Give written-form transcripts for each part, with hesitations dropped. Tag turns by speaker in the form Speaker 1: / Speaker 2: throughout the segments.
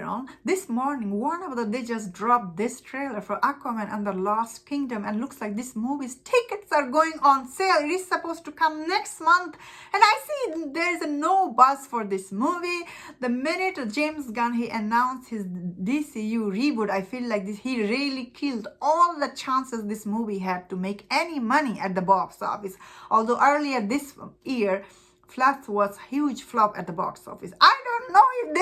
Speaker 1: on, this morning, Warner Brothers, they just dropped this trailer for Aquaman and the Lost Kingdom, and looks like this movie's tickets are going on sale. It is supposed to come next month, and I see there's no buzz for this movie. The minute James Gunn, he announced his DCU reboot, I feel like he really killed all the chances this movie had to make any money at the box office. Although earlier this year, Flash was huge flop at the box office. I don't know if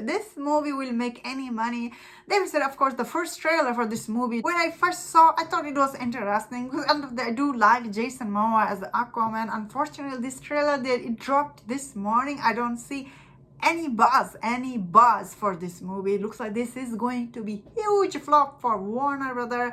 Speaker 1: this movie will make any money. They said, of course, the first trailer for this movie, when I first saw, I thought it was interesting because I do like Jason Momoa as Aquaman. Unfortunately, this trailer it dropped this morning. I don't see any buzz for this movie. It looks like this is going to be huge flop for Warner Brothers.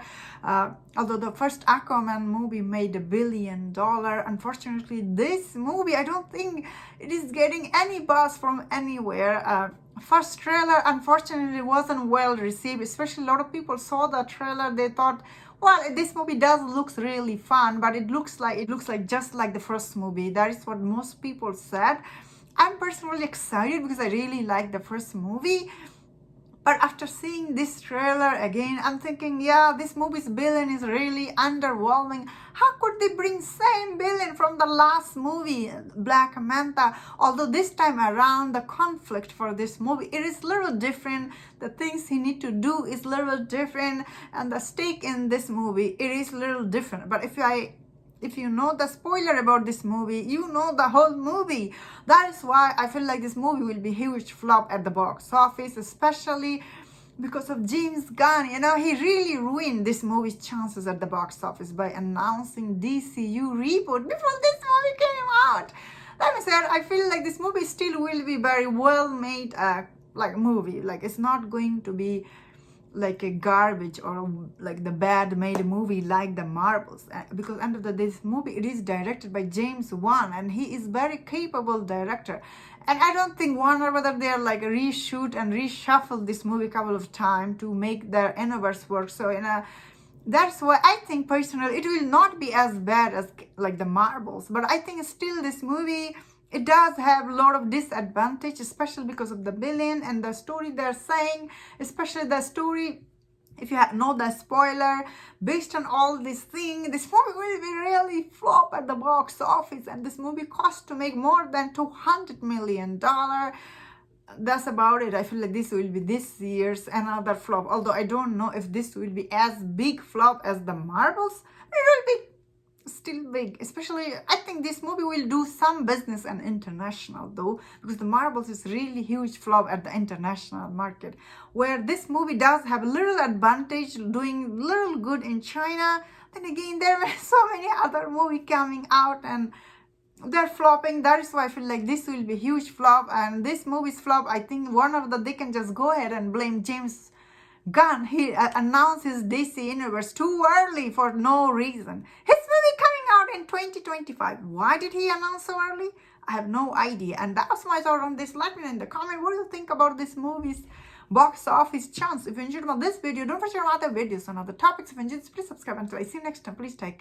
Speaker 1: Although the first Aquaman movie made $1 billion, unfortunately this movie, I don't think it is getting any buzz from anywhere. First trailer unfortunately wasn't well received, especially a lot of people saw the trailer, they thought, well, this movie looks really fun, but it looks like just like the first movie. That is what most people said. I'm personally excited because I really like the first movie. But after seeing this trailer again, I'm thinking, yeah, this movie's villain is really underwhelming. How could they bring same villain from the last movie, Black Manta? Although this time around, the conflict for this movie, it is a little different. The things he need to do is a little different. And the stake in this movie, it is a little different. But if you know the spoiler about this movie, you know the whole movie. That is why I feel like this movie will be a huge flop at the box office, especially because of James Gunn. You know, he really ruined this movie's chances at the box office by announcing DCU reboot before this movie came out. Let me say, I feel like this movie still will be very well made movie. Like, it's not going to be like a garbage or like the bad made movie like the Marvels, because end of the day, this movie, it is directed by James Gunn, and he is very capable director. And I don't think Warner Brothers, they are like reshoot and reshuffle this movie a couple of times to make their universe work. So that's why I think personally it will not be as bad as like the Marvels, but I think still this movie, it does have a lot of disadvantage, especially because of the villain and the story they're saying, especially the story. If you know the spoiler, based on all these things, this movie will be really flop at the box office, and this movie cost to make more than $200 million. That's about it. I feel like this will be this year's another flop. Although I don't know if this will be as big flop as the Marvels. It will be still big, especially I think this movie will do some business and international though, because the Marvels is really huge flop at the international market, where this movie does have a little advantage doing little good in China. Then again, there were so many other movies coming out and they're flopping. That is why I feel like this will be huge flop, and this movie's flop, I think one of they can just go ahead and blame James Gunn. He announced his DC universe too early for no reason. His movie coming out in 2025. Why did he announce so early? I have no idea. And that's my thought on this. Let me know in the comment what do you think about this movie's box office chance. If you enjoyed this video, don't forget to watch other videos on other topics. If you enjoyed this, please subscribe. Until I see you next time, please take care.